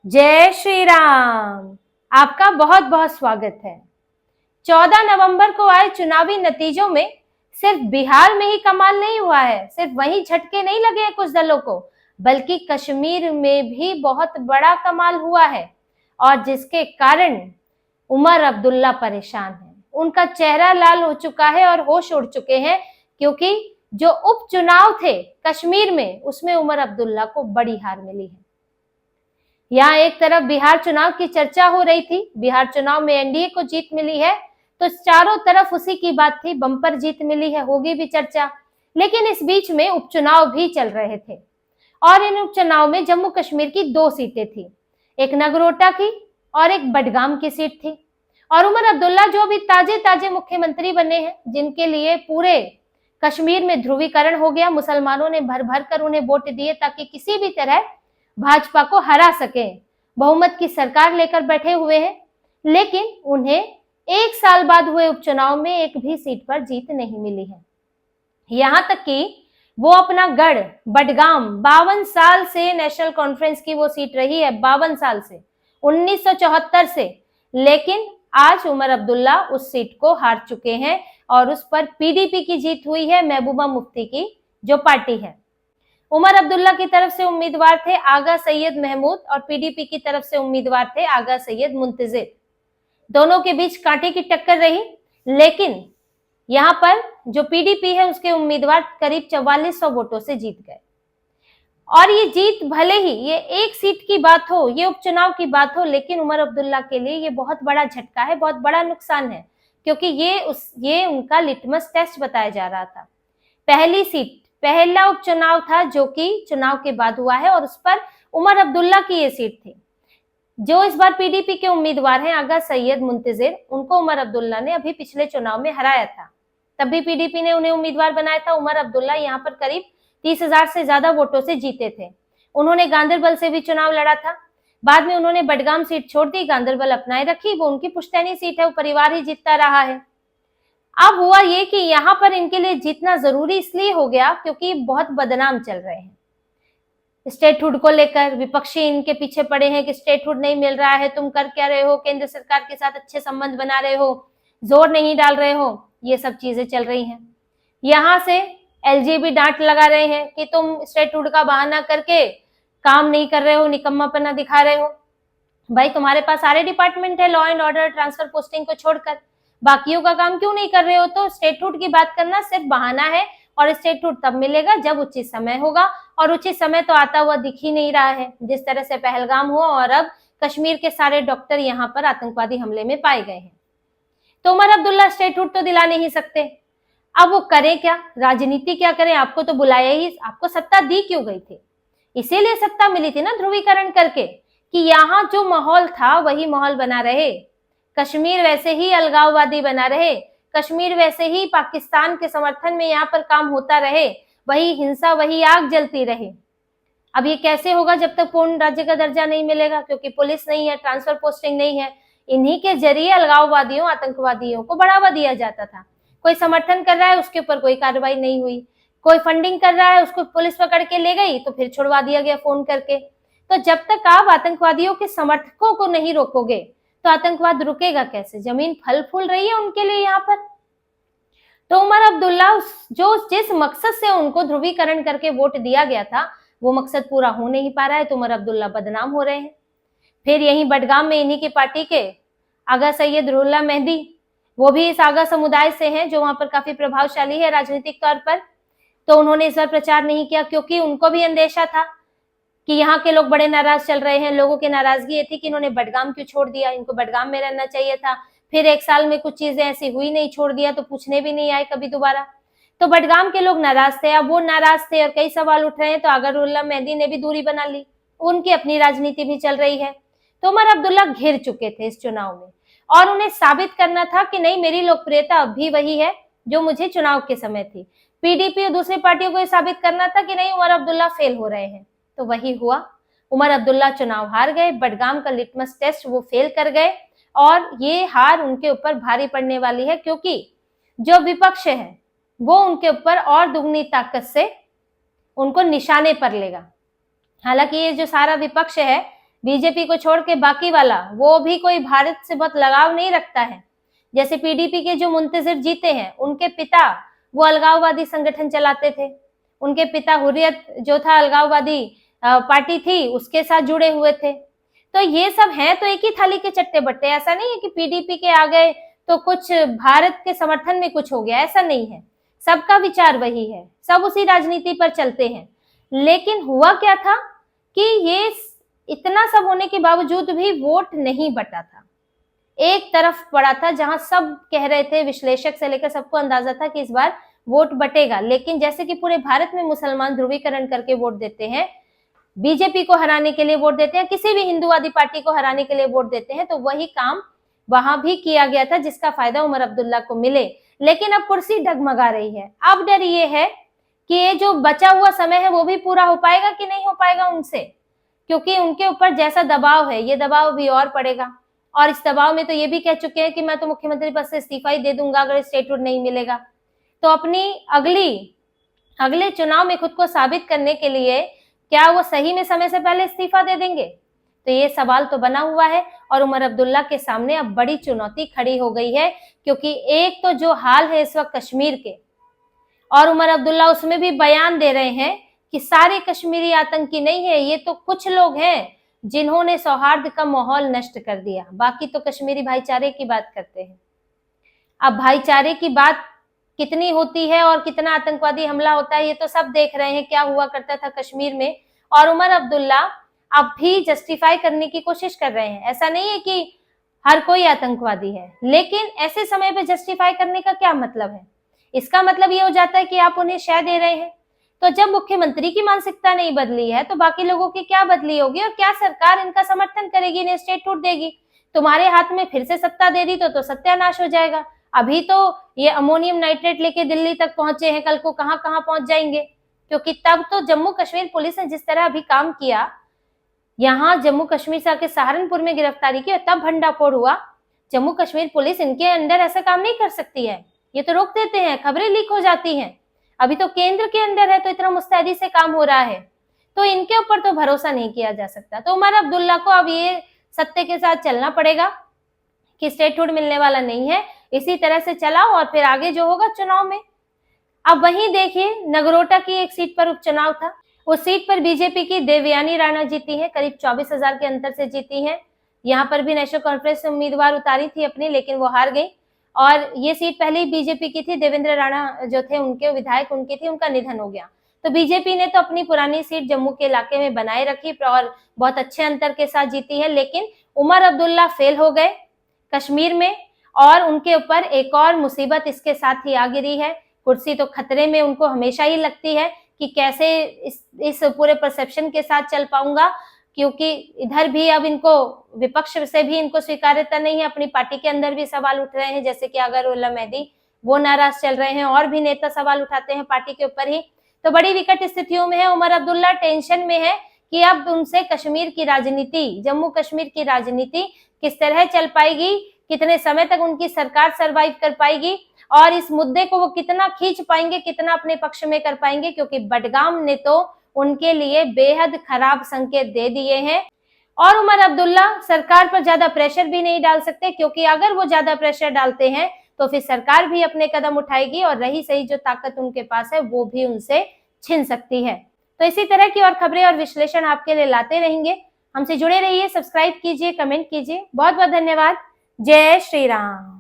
जय श्री राम। आपका बहुत बहुत स्वागत है। 14 नवंबर को आए चुनावी नतीजों में सिर्फ बिहार में ही कमाल नहीं हुआ है, सिर्फ वहीं झटके नहीं लगे हैं कुछ दलों को, बल्कि कश्मीर में भी बहुत बड़ा कमाल हुआ है और जिसके कारण उमर अब्दुल्ला परेशान है। उनका चेहरा लाल हो चुका है और होश उड़ चुके हैं, क्योंकि जो उपचुनाव थे कश्मीर में उसमें उमर अब्दुल्ला को बड़ी हार मिली है। यहाँ एक तरफ बिहार चुनाव की चर्चा हो रही थी, बिहार चुनाव में एनडीए को जीत मिली है, तो चारों तरफ उसी की बात थी, बम्पर जीत मिली है, होगी भी चर्चा। लेकिन इस बीच में उपचुनाव भी चल रहे थे और इन उपचुनाव में जम्मू कश्मीर की 2 सीटें थी, एक नगरोटा की और एक बडगाम की सीट थी। और उमर अब्दुल्ला जो अभी ताजे ताजे मुख्यमंत्री बने हैं, जिनके लिए पूरे कश्मीर में ध्रुवीकरण हो गया, मुसलमानों ने भर भर कर उन्हें वोट दिए ताकि किसी भी तरह भाजपा को हरा सके, बहुमत की सरकार लेकर बैठे हुए हैं। लेकिन उन्हें 1 साल बाद हुए उपचुनाव में एक भी सीट पर जीत नहीं मिली है। यहां तक कि वो अपना गढ़ बडगाम 52 साल से नेशनल कॉन्फ्रेंस की वो सीट रही है, 52 साल से, 1974 से। लेकिन आज उमर अब्दुल्ला उस सीट को हार चुके हैं और उस पर पीडीपी की जीत हुई है, महबूबा मुफ्ती की जो पार्टी है। उमर अब्दुल्ला की तरफ से उम्मीदवार थे आगा सैयद महमूद और पीडीपी की तरफ से उम्मीदवार थे आगा सैयद मुंतजिर। दोनों के बीच कांटे की टक्कर रही, लेकिन यहाँ पर जो पीडीपी है उसके उम्मीदवार करीब 4400 वोटों से जीत गए। और ये जीत भले ही ये एक सीट की बात हो, ये उपचुनाव की बात हो, लेकिन उमर अब्दुल्ला के लिए ये बहुत बड़ा झटका है, बहुत बड़ा नुकसान है, क्योंकि ये उनका लिटमस टेस्ट बताया जा रहा था। पहली सीट, पहला उपचुनाव था जो कि चुनाव के बाद हुआ है और उस पर उमर अब्दुल्ला की ये सीट थी। जो इस बार पीडीपी के उम्मीदवार हैं आगा सैयद मुंतजिर, उनको उमर अब्दुल्ला ने अभी पिछले चुनाव में हराया था, तब भी पीडीपी ने उन्हें उम्मीदवार बनाया था। उमर अब्दुल्ला यहाँ पर करीब 30,000 से ज्यादा वोटों से जीते थे। उन्होंने गांधरबल से भी चुनाव लड़ा था, बाद में उन्होंने बडगाम सीट छोड़ दी, गांधरबल अपनाए रखी, वो उनकी पुश्तैनी सीट है, वो परिवार ही जीतता रहा है। अब हुआ ये कि यहाँ पर इनके लिए जीतना जरूरी इसलिए हो गया क्योंकि बहुत बदनाम चल रहे हैं। स्टेटहुड को लेकर विपक्षी इनके पीछे पड़े हैं कि स्टेटहुड नहीं मिल रहा है, तुम कर क्या रहे हो, केंद्र सरकार के साथ अच्छे संबंध बना रहे हो, जोर नहीं डाल रहे हो, ये सब चीजें चल रही हैं। यहाँ से एलजी भी डांट लगा रहे हैं कि तुम स्टेटहुड का बहाना करके काम नहीं कर रहे हो, निकम्मापना दिखा रहे हो। भाई तुम्हारे पास सारे डिपार्टमेंट है, law and order, transfer posting को छोड़कर बाकियों का काम क्यों नहीं कर रहे हो? तो स्टेटहुड की बात करना सिर्फ बहाना है और स्टेटहुड तब मिलेगा जब उचित समय होगा, और उचित समय तो आता हुआ दिख ही नहीं रहा है। जिस तरह से पहलगाम हुआ और अब कश्मीर के सारे डॉक्टर यहाँ पर आतंकवादी हमले में पाए गए हैं, तो उमर अब्दुल्ला स्टेटहुड तो दिला नहीं सकते। अब वो करें क्या, राजनीति क्या करें? आपको तो बुलाया ही, आपको सत्ता दी क्यों गई थी? इसीलिए सत्ता मिली थी ना ध्रुवीकरण करके, कि यहाँ जो माहौल था वही माहौल बना रहे, कश्मीर वैसे ही अलगाववादी बना रहे, कश्मीर वैसे ही पाकिस्तान के समर्थन में यहाँ पर काम होता रहे, वही हिंसा, वही आग जलती रहे। अब ये कैसे होगा जब तक पूर्ण राज्य का दर्जा नहीं मिलेगा, क्योंकि पुलिस नहीं है, ट्रांसफर पोस्टिंग नहीं है। इन्हीं के जरिए अलगाववादियों, आतंकवादियों को बढ़ावा दिया जाता था। कोई समर्थन कर रहा है उसके ऊपर कोई कार्रवाई नहीं हुई, कोई फंडिंग कर रहा है उसको पुलिस पकड़ के ले गई तो फिर छुड़वा दिया गया फोन करके। तो जब तक आप आतंकवादियों के समर्थकों को नहीं रोकोगे तो आतंकवाद रुकेगा कैसे? जमीन फल फूल रही है उनके लिए यहाँ पर। तो उमर अब्दुल्ला जो जिस मकसद से उनको ध्रुवीकरण करके वोट दिया गया था वो मकसद पूरा हो नहीं पा रहा है, तो उमर अब्दुल्ला बदनाम हो रहे हैं। फिर यहीं बडगाम में इन्हीं की पार्टी के आगा सैयद रुहुल्लाह मेहदी, वो भी इस आगा समुदाय से हैं जो वहां पर काफी प्रभावशाली है राजनीतिक तौर पर, तो उन्होंने इस बार प्रचार नहीं किया क्योंकि उनको भी अंदेशा था कि यहाँ के लोग बड़े नाराज चल रहे हैं। लोगों की नाराजगी ये थी कि इन्होंने बडगाम क्यों छोड़ दिया, इनको बडगाम में रहना चाहिए था। फिर 1 साल में कुछ चीजें ऐसी हुई नहीं, छोड़ दिया तो पूछने भी नहीं आए कभी दोबारा। तो बडगाम के लोग नाराज थे, अब वो नाराज थे और कई सवाल उठ रहे हैं, तो आगा रुहुल्लाह मेहदी ने भी दूरी बना ली, उनकी अपनी राजनीति भी चल रही है। तो उमर अब्दुल्ला घिर चुके थे इस चुनाव में और उन्हें साबित करना था कि नहीं, मेरी लोकप्रियता अब भी वही है जो मुझे चुनाव के समय थी। पीडीपी और दूसरी पार्टियों को साबित करना था कि नहीं, उमर अब्दुल्ला फेल हो रहे हैं। तो वही हुआ, उमर अब्दुल्ला चुनाव हार गए, बडगाम का लिटमस टेस्ट वो फेल कर गए और ये हार उनके ऊपर भारी पड़ने वाली है, क्योंकि जो विपक्ष है वो उनके ऊपर और दुगनी ताकत से उनको निशाने पर लेगा। हालांकि ये जो सारा विपक्ष है बीजेपी को छोड़ के बाकी वाला वो भी कोई भारत से बहुत लगाव नहीं रखता है। जैसे पीडीपी के जो मुंतजिर जीते हैं, उनके पिता वो अलगाववादी संगठन चलाते थे, उनके पिता हुर्रियत जो था अलगाववादी पार्टी थी उसके साथ जुड़े हुए थे। तो ये सब हैं तो एक ही थाली के चट्टे बट्टे। ऐसा नहीं है कि पीडीपी के आ गए तो कुछ भारत के समर्थन में कुछ हो गया, ऐसा नहीं है। सबका विचार वही है, सब उसी राजनीति पर चलते हैं। लेकिन हुआ क्या था कि ये इतना सब होने के बावजूद भी वोट नहीं बटा था, एक तरफ पड़ा था, जहां सब कह रहे थे, विश्लेषक से लेकर सबको अंदाजा था कि इस बार वोट बटेगा। लेकिन जैसे कि पूरे भारत में मुसलमान ध्रुवीकरण करके वोट देते हैं, बीजेपी को हराने के लिए वोट देते हैं, किसी भी हिंदुवादी पार्टी को हराने के लिए वोट देते हैं, तो वही काम वहां भी किया गया था, जिसका फायदा उमर अब्दुल्ला को मिले। लेकिन अब कुर्सी डगमगा रही है। अब डर ये है कि ये जो बचा हुआ समय है वो भी पूरा हो पाएगा कि नहीं हो पाएगा उनसे, क्योंकि उनके ऊपर जैसा दबाव है, ये दबाव भी और पड़ेगा। और इस दबाव में तो ये भी कह चुके हैं कि मैं तो मुख्यमंत्री पद से इस्तीफा ही दे दूंगा अगर स्टेटहुड नहीं मिलेगा। तो अपनी अगले चुनाव में खुद को साबित करने के लिए क्या वो सही में समय से पहले इस्तीफा दे देंगे? तो ये सवाल तो बना हुआ है और उमर अब्दुल्ला के सामने अब बड़ी चुनौती खड़ी हो गई है, क्योंकि एक तो जो हाल है इस वक्त कश्मीर के, और उमर अब्दुल्ला उसमें भी बयान दे रहे हैं कि सारे कश्मीरी आतंकी नहीं है, ये तो कुछ लोग हैं जिन्होंने सौहार्द का माहौल नष्ट कर दिया, बाकी तो कश्मीरी भाईचारे की बात करते हैं। अब भाईचारे की बात कितनी होती है और कितना आतंकवादी हमला होता है ये तो सब देख रहे हैं, क्या हुआ करता था कश्मीर में। और उमर अब्दुल्ला अब भी जस्टिफाई करने की कोशिश कर रहे हैं। ऐसा नहीं है कि हर कोई आतंकवादी है, लेकिन ऐसे समय पे जस्टिफाई करने का क्या मतलब है? इसका मतलब ये हो जाता है कि आप उन्हें शय दे रहे हैं। तो जब मुख्यमंत्री की मानसिकता नहीं बदली है तो बाकी लोगों की क्या बदली होगी, और क्या सरकार इनका समर्थन करेगी, इन्हें स्टेटहुड देगी? तुम्हारे हाथ में फिर से सत्ता दे दी तो सत्यानाश हो जाएगा। अभी तो ये अमोनियम नाइट्रेट लेके दिल्ली तक पहुंचे हैं, कल को कहां कहां पहुंच जाएंगे। क्योंकि तब तो जम्मू कश्मीर पुलिस ने जिस तरह अभी काम किया, यहाँ जम्मू कश्मीर से आके सहारनपुर में गिरफ्तारी की, तब भंडाफोड़ हुआ। जम्मू कश्मीर पुलिस इनके अंडर ऐसा काम नहीं कर सकती है, ये तो रोक देते हैं, खबरें लीक हो जाती हैं। अभी तो केंद्र के अंदर है तो इतना मुस्तैदी से काम हो रहा है, तो इनके ऊपर तो भरोसा नहीं किया जा सकता। तो उमर अब्दुल्ला को अब ये सत्य के साथ चलना पड़ेगा कि स्टेटहुड मिलने वाला नहीं है, इसी तरह से चलाओ और फिर आगे जो होगा चुनाव में। अब वहीं देखिए, नगरोटा की एक सीट पर उपचुनाव था, उस सीट पर बीजेपी की देवयानी राणा जीती है, करीब 24,000 के अंतर से जीती है। यहाँ पर भी नेशनल कॉन्फ्रेंस से उम्मीदवार उतारी थी अपनी, लेकिन वो हार गई। और ये सीट पहले ही बीजेपी की थी, देवेंद्र राणा जो थे उनके विधायक उनकी थी, उनका निधन हो गया। तो बीजेपी ने तो अपनी पुरानी सीट जम्मू के इलाके में बनाए रखी और बहुत अच्छे अंतर के साथ जीती है। लेकिन उमर अब्दुल्ला फेल हो गए कश्मीर में, और उनके ऊपर एक और मुसीबत इसके साथ ही आ गिरी है। कुर्सी तो खतरे में उनको हमेशा ही लगती है कि कैसे इस पूरे परसेप्शन के साथ चल पाऊंगा, क्योंकि इधर भी अब इनको विपक्ष से भी इनको स्वीकार्यता नहीं है, अपनी पार्टी के अंदर भी सवाल उठ रहे हैं, जैसे कि अगरउल्ला मेहदी वो नाराज चल रहे हैं, और भी नेता सवाल उठाते हैं पार्टी के ऊपर ही। तो बड़ी विकट स्थितियों में है उमर अब्दुल्ला, टेंशन में है कि अब उनसे कश्मीर की राजनीति, जम्मू कश्मीर की राजनीति किस तरह चल पाएगी, कितने समय तक उनकी सरकार सरवाइव कर पाएगी, और इस मुद्दे को वो कितना खींच पाएंगे, कितना अपने पक्ष में कर पाएंगे, क्योंकि बडगाम ने तो उनके लिए बेहद खराब संकेत दे दिए हैं। और उमर अब्दुल्ला सरकार पर ज्यादा प्रेशर भी नहीं डाल सकते, क्योंकि अगर वो ज्यादा प्रेशर डालते हैं तो फिर सरकार भी अपने कदम उठाएगी और रही सही जो ताकत उनके पास है वो भी उनसे छिन सकती है। तो इसी तरह की और खबरें और विश्लेषण आपके लिए लाते रहेंगे। हमसे जुड़े रहिए, सब्सक्राइब कीजिए, कमेंट कीजिए। बहुत बहुत धन्यवाद। जय श्री राम।